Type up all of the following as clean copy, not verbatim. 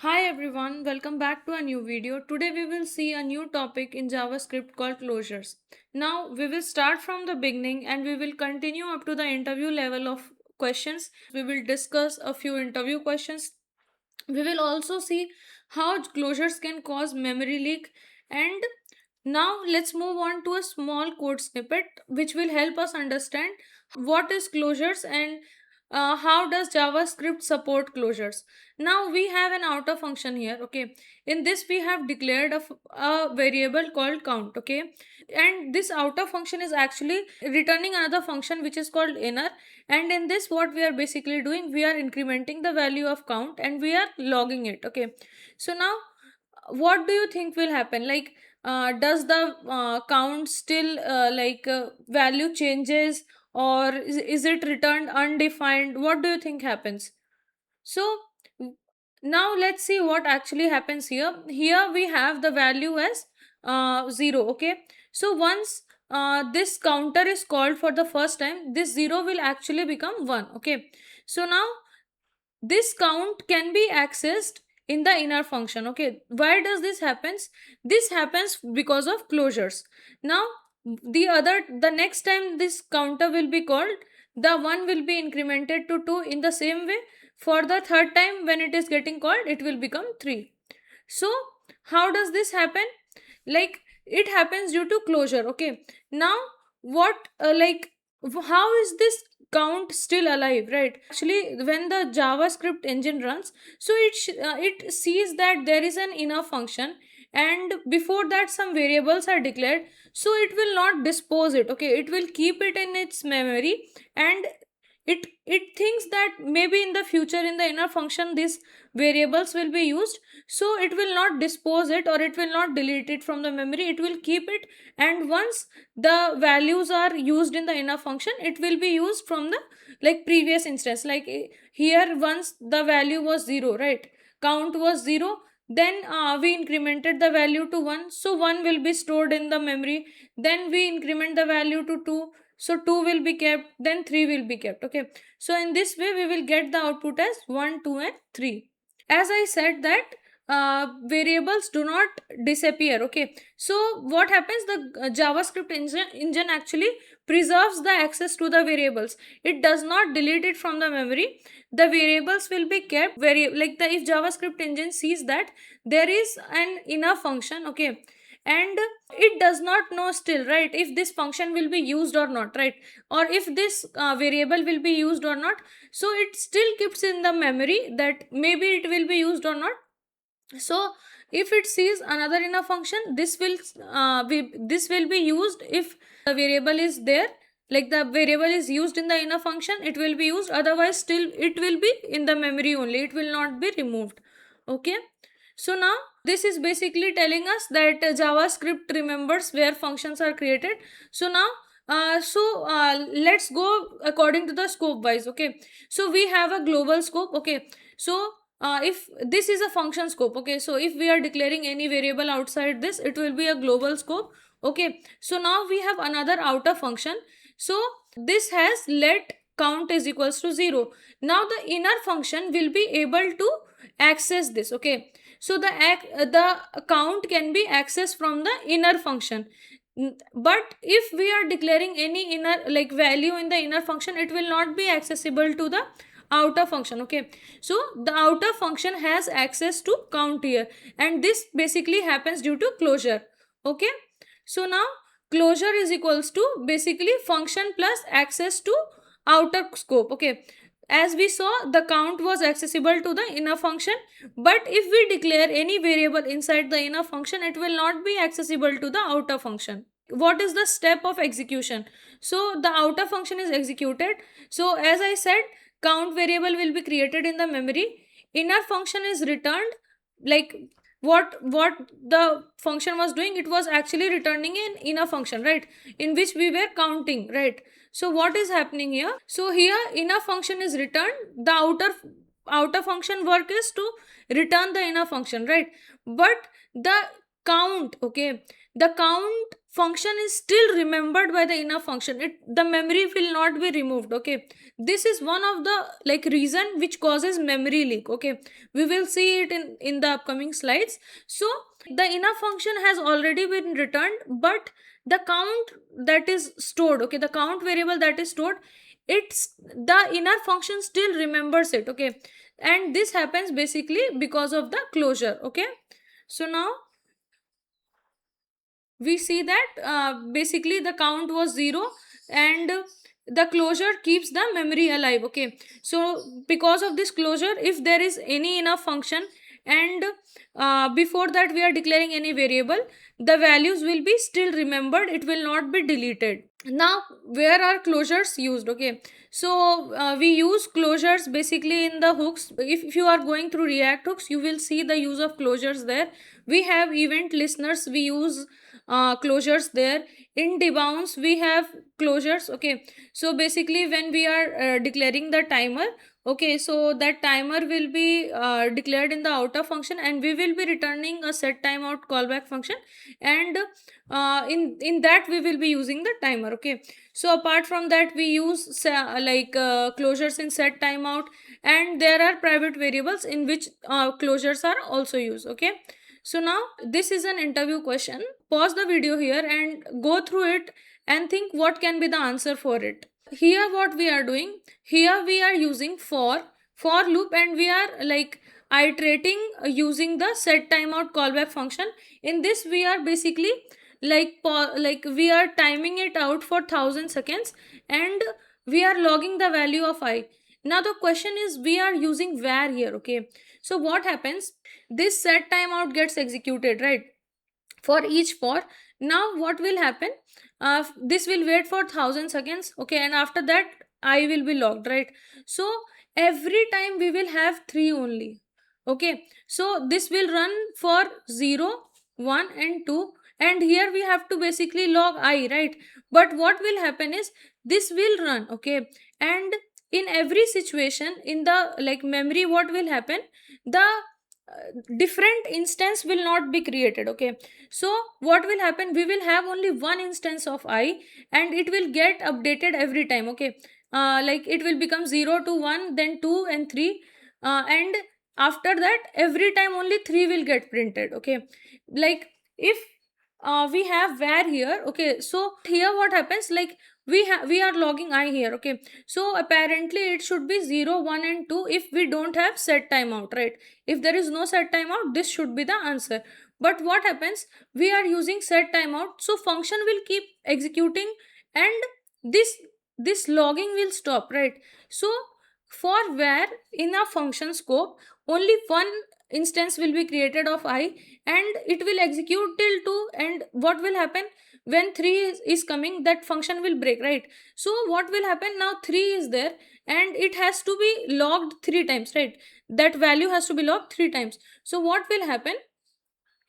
Hi everyone, welcome back to a new video. Today we will see a new topic in JavaScript called closures. Now we will start from the beginning and we will continue up to the interview level of questions. We will discuss a few interview questions. We will also see how closures can cause memory leak, and now let's move on to a small code snippet which will help us understand what is closures and how does JavaScript support closures. Now we have an outer function here. Okay, in this we have declared a variable called count. Okay, and this outer function is actually returning another function which is called inner, and in this what we are basically doing, we are incrementing the value of count and we are logging it. Okay, so now what do you think will happen? Like, does the count still value changes, or is it returned undefined? What do you think happens? So now let's see what actually happens here. Here we have the value as 0. Okay, so once this counter is called for the first time, this 0 will actually become 1. Okay, so now this count can be accessed in the inner function. Okay, why does this happens? This happens because of closures. Now the next time this counter will be called, the 1 will be incremented to 2 in the same way. For the third time when it is getting called, it will become 3. So how does this happen? Like, it happens due to closure. Okay, now what how is this count still alive, right? Actually, when the JavaScript engine runs, so it sees that there is an inner function, and before that some variables are declared, so it will not dispose it. Okay, it will keep it in its memory, and it thinks that maybe in the future in the inner function these variables will be used, so it will not dispose it or it will not delete it from the memory. It will keep it, and once the values are used in the inner function, it will be used from the previous instance. Here, once the value was 0, right, count was 0, then we incremented the value to 1, so 1 will be stored in the memory. Then we increment the value to 2, so 2 will be kept, then 3 will be kept. Okay, so in this way we will get the output as 1, 2 and 3. As I said that variables do not disappear. Okay, so what happens, the JavaScript engine actually preserves the access to the variables. It does not delete it from the memory. The variables will be kept very, like, the if JavaScript engine sees that there is an inner function. Okay, and it does not know still, right, if this function will be used or not, right, or if this variable will be used or not. So it still keeps in the memory that maybe it will be used or not. So if it sees another inner function, this will be used if the variable is there, like the variable is used in the inner function, it will be used. Otherwise still it will be in the memory only, it will not be removed. Okay, so now this is basically telling us that JavaScript remembers where functions are created. So now let's go according to the scope wise. Okay, so we have a global scope. Okay, so if this is a function scope, okay, so if we are declaring any variable outside this, it will be a global scope. Okay, so now we have another outer function. So this has let count is equals to 0. Now the inner function will be able to access this. Okay, so the count can be accessed from the inner function. But if we are declaring any inner value in the inner function, it will not be accessible to the outer function. Okay, so the outer function has access to count here, and this basically happens due to closure. Okay, so now closure is equals to basically function plus access to outer scope. Okay, as we saw, the count was accessible to the inner function, but if we declare any variable inside the inner function, it will not be accessible to the outer function. What is the step of execution? So the outer function is executed. So as I said, count variable will be created in the memory. Inner function is returned. Like, what the function was doing, it was actually returning an inner function, right, in which we were counting, right? So what is happening here? So here inner function is returned, the outer function work is to return the inner function, right? But the count, okay, the count function is still remembered by the enough function. The memory will not be removed. Okay, this is one of the like reason which causes memory leak. Okay, we will see it in the upcoming slides. So the enough function has already been returned, but the count that is stored, okay, the count variable that is stored, it's the inner function still remembers it. Okay, and this happens basically because of the closure. Okay, so now we see that basically the count was 0, and the closure keeps the memory alive. Okay, so because of this closure, if there is any enough function and before that we are declaring any variable, the values will be still remembered, it will not be deleted. Now where are closures used? Okay, so we use closures basically in the hooks. If you are going through React hooks, you will see the use of closures there. We have event listeners, we use closures there. In debounce we have closures. Okay, so basically when we are declaring the timer, okay, so that timer will be declared in the outer function, and we will be returning a set timeout callback function, and in that we will be using the timer. Okay, so apart from that we use closures in set timeout, and there are private variables in which closures are also used. Okay, so now this is an interview question. Pause the video here and go through it and think what can be the answer for it. Here what we are doing, here we are using for loop, and we are like iterating using the set timeout callback function. In this we are basically like we are timing it out for 1000 seconds, and we are logging the value of I. Now the question is, we are using var here. Okay, so what happens, this set timeout gets executed, right, for each for. Now what will happen, this will wait for 1000 seconds. Okay, and after that I will be logged, right? So every time we will have 3 only. Okay, so this will run for 0, 1 and 2, and here we have to basically log I, right? But what will happen is, this will run. Okay, and in every situation in the like memory, what will happen, the different instance will not be created. Okay, so what will happen, we will have only one instance of I, and it will get updated every time. Okay, like it will become 0 to 1, then 2 and 3, and after that every time only 3 will get printed. Okay, like if we have var here. Okay, so here what happens, like we are logging I here. Okay, so apparently it should be 0, 1 and 2 if we don't have set timeout, right? If there is no set timeout, this should be the answer. But what happens, we are using set timeout, so function will keep executing, and this logging will stop, right? So for var in a function scope, only one instance will be created of I, and it will execute till 2, and what will happen, when 3 is coming, that function will break, right? So what will happen, now 3 is there, and it has to be logged 3 times, right? That value has to be logged 3 times. So what will happen,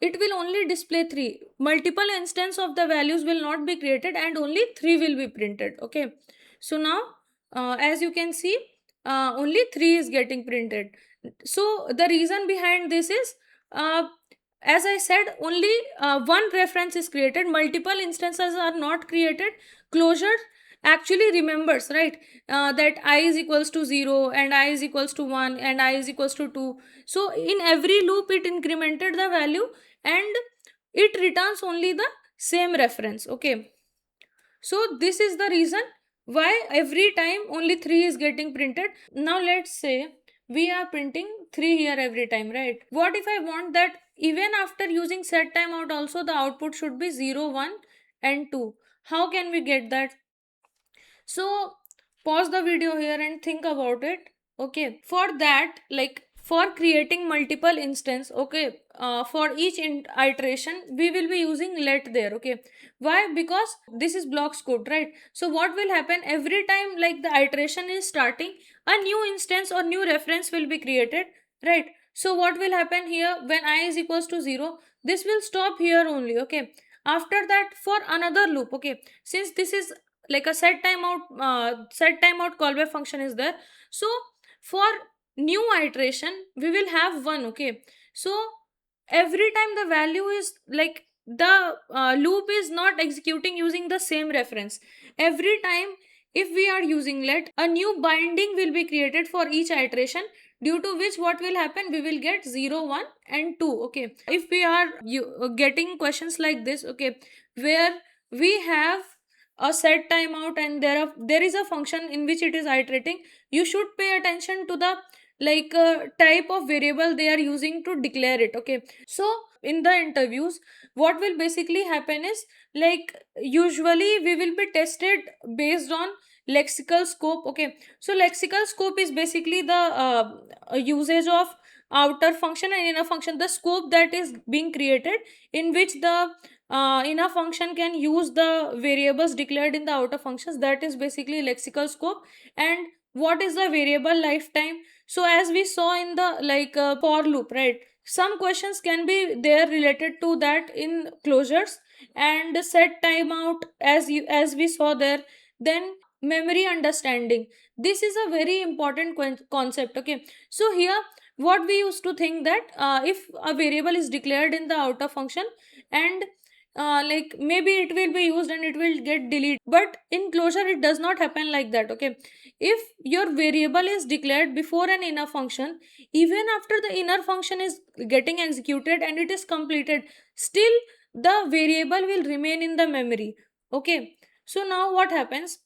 it will only display 3. Multiple instance of the values will not be created, and only 3 will be printed. Okay, so now as you can see, only 3 is getting printed. So the reason behind this is, uh, as I said, only one reference is created, multiple instances are not created. Closure actually remembers, right, that I is equals to 0, and I is equals to 1, and I is equals to 2. So in every loop it incremented the value, and it returns only the same reference. Okay, so this is the reason why every time only 3 is getting printed. Now let's say we are printing 3 here every time, right? What if I want that even after using set timeout also the output should be 0, 1 and 2? How can we get that? So pause the video here and think about it. Okay, for that, like for creating multiple instance, okay, for each iteration we will be using let there. Okay, why? Because this is block scope, right? So what will happen, every time like the iteration is starting, a new instance or new reference will be created, right? So what will happen here, when I is equals to 0, this will stop here only. Okay, after that for another loop. Okay, since this is like a set timeout callback function is there, so for new iteration we will have one. Okay, so every time the value is like the loop is not executing using the same reference. Every time if we are using let, a new binding will be created for each iteration, due to which what will happen, we will get 0, 1 and 2. Okay, if we are getting questions like this, okay, where we have a set timeout and there is a function in which it is iterating, you should pay attention to the type of variable they are using to declare it. Okay, so in the interviews what will basically happen is, like, usually we will be tested based on lexical scope. Okay, so lexical scope is basically the usage of outer function and inner function, the scope that is being created in which the inner function can use the variables declared in the outer functions. That is basically lexical scope. And what is the variable lifetime? So as we saw in the for loop, right, some questions can be there related to that in closures. And set timeout, as we saw there. Then memory understanding, this is a very important concept. Okay, so here what we used to think that if a variable is declared in the outer function, and maybe it will be used and it will get deleted, but in closure it does not happen like that. Okay, if your variable is declared before an inner function, even after the inner function is getting executed and it is completed, still the variable will remain in the memory. Okay, so now what happens,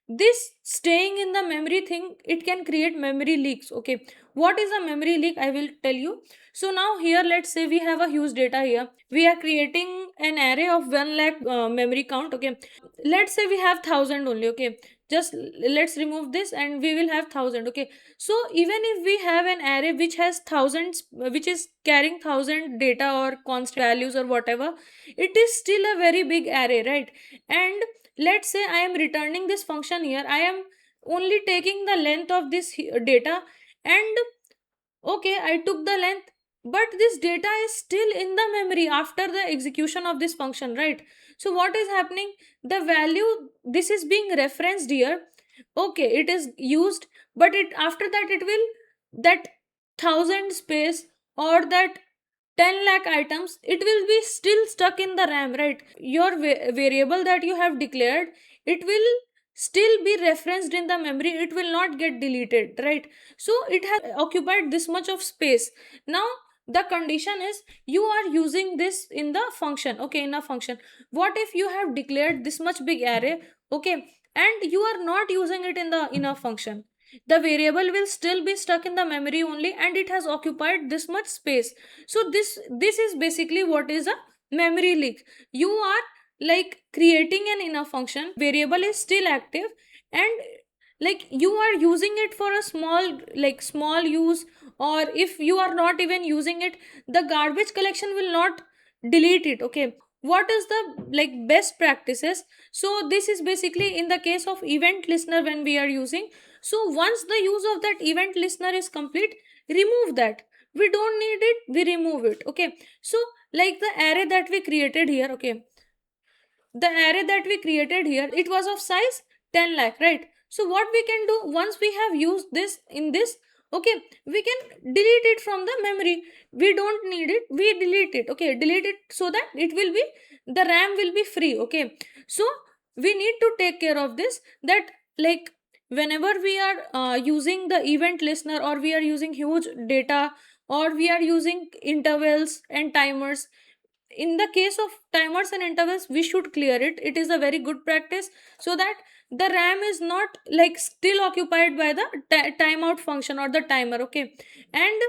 this staying in the memory thing, it can create memory leaks. Okay, what is a memory leak, I will tell you. So now here, let's say we have a huge data here, we are creating an array of 1 lakh memory count. Okay, let's say we have 1000 only. Okay, just let's remove this and we will have 1000. Okay, so even if we have an array which has thousands, which is carrying 1000 data or constant values or whatever, it is still a very big array, right? And let's say I am returning this function here, I am only taking the length of this data, and okay, I took the length, but this data is still in the memory after the execution of this function, right? So what is happening, the value, this is being referenced here. Okay, it is used, but it after that it will, that 1000 space or that 10 lakh items, it will be still stuck in the RAM, right? Your variable that you have declared, it will still be referenced in the memory, it will not get deleted, right? So it has occupied this much of space. Now the condition is, you are using this in the function. Okay, in a function, what if you have declared this much big array? Okay, and you are not using it in the inner function, the variable will still be stuck in the memory only, and it has occupied this much space. So this is basically what is a memory leak. You are like creating an inner function, variable is still active, and like you are using it for a small use, or if you are not even using it, the garbage collection will not delete it. Okay, what is the best practices? So this is basically in the case of event listener when we are using. So once the use of that event listener is complete, remove that, we don't need it, we remove it. Okay, so like the array that we created here. Okay, the array that we created here, it was of size 10 lakh, right? So what we can do, once we have used this in this, okay, we can delete it from the memory, we don't need it, we delete it. Okay, delete it so that it will be, the RAM will be free. Okay, so we need to take care of this, that like whenever we are using the event listener, or we are using huge data, or we are using intervals and timers, in the case of timers and intervals, we should clear it, it is a very good practice, so that the RAM is not still occupied by the timeout function or the timer. Okay, and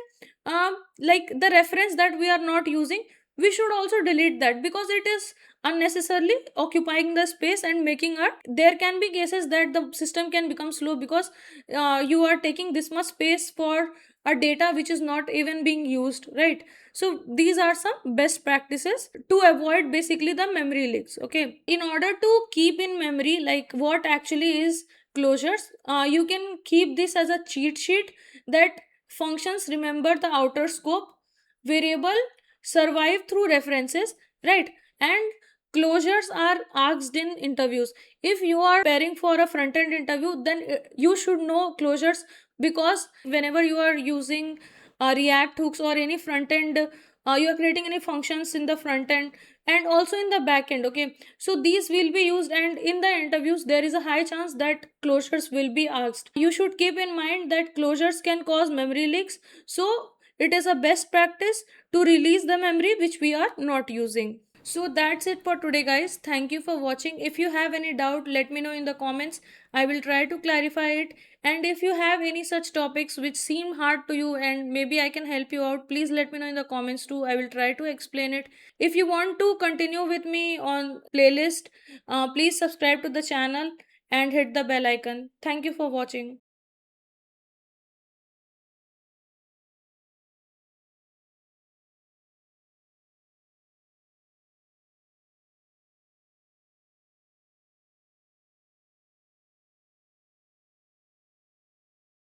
the reference that we are not using, we should also delete that, because it is unnecessarily occupying the space and making a, there can be cases that the system can become slow because you are taking this much space for a data which is not even being used, right? So these are some best practices to avoid basically the memory leaks. Okay, in order to keep in memory like what actually is closures, you can keep this as a cheat sheet, that functions remember the outer scope, variable survive through references, right? And closures are asked in interviews. If you are preparing for a front end interview, then you should know closures, because whenever you are using react hooks or any front end you are creating any functions in the front end and also in the back end. Okay, so these will be used, and in the interviews there is a high chance that closures will be asked. You should keep in mind that closures can cause memory leaks, so it is a best practice to release the memory which we are not using. So that's it for today, guys. Thank you for watching. If you have any doubt, let me know in the comments. I will try to clarify it. And if you have any such topics which seem hard to you and maybe I can help you out, please let me know in the comments too. I will try to explain it. If you want to continue with me on playlist, please subscribe to the channel and hit the bell icon. Thank you for watching.